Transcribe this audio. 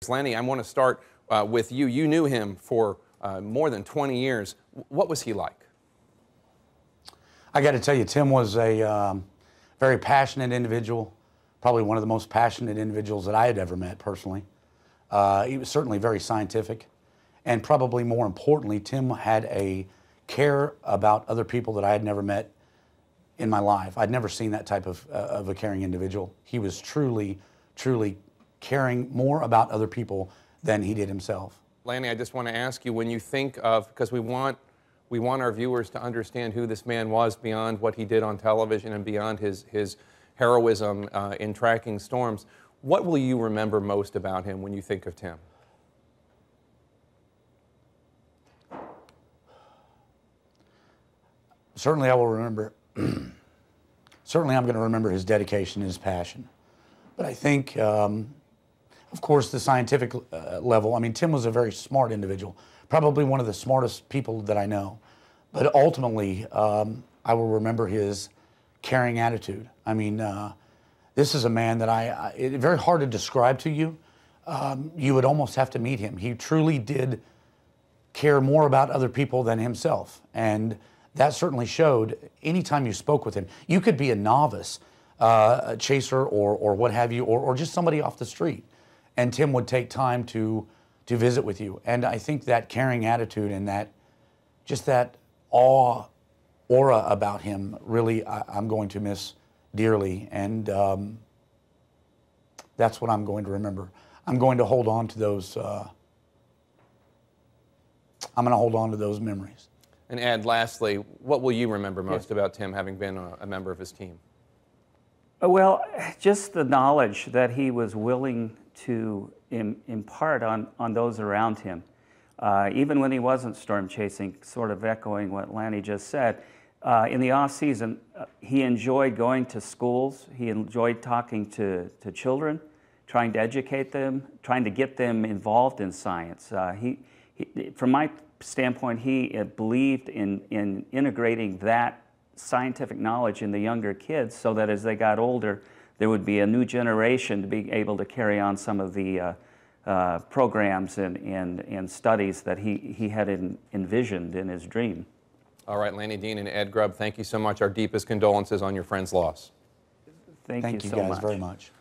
friendships. Lanny, I want to start with you. You knew him for more than 20 years. What was he like? I got to tell you, Tim was a very passionate individual, probably one of the most passionate individuals that I had ever met personally. He was certainly very scientific, and probably more importantly, Tim had a care about other people that I had never met in my life. I'd never seen that type of a caring individual. He was truly, truly caring more about other people than he did himself. Lanny, I just want to ask you, when you think of, because we want our viewers to understand who this man was beyond what he did on television and beyond his heroism in tracking storms, what will you remember most about him when you think of Tim? Certainly I will remember, certainly I'm going to remember his dedication, his passion. But I think, of course, the scientific level, I mean, Tim was a very smart individual, probably one of the smartest people that I know. But ultimately, I will remember his caring attitude. I mean, this is a man that it's very hard to describe to you. You would almost have to meet him. He truly did care more about other people than himself. And that certainly showed anytime you spoke with him. You could be a novice, a chaser or what have you, or just somebody off the street. And Tim would take time to visit with you. And I think that caring attitude and that aura about him, really, I'm going to miss dearly. And that's what I'm going to remember. I'm going to hold on to those, memories. And Ed, lastly, what will you remember most about Tim having been a member of his team? Well, just the knowledge that he was willing to impart on those around him. Even when he wasn't storm chasing, sort of echoing what Lanny just said, in the off season, he enjoyed going to schools. He enjoyed talking to children, trying to educate them, trying to get them involved in science. From my standpoint, he believed in integrating that scientific knowledge in the younger kids so that as they got older, there would be a new generation to be able to carry on some of the programs and studies that he had envisioned in his dream. All right, Lanny Dean and Ed Grubb, thank you so much. Our deepest condolences on your friend's loss. Thank you so guys much. very much.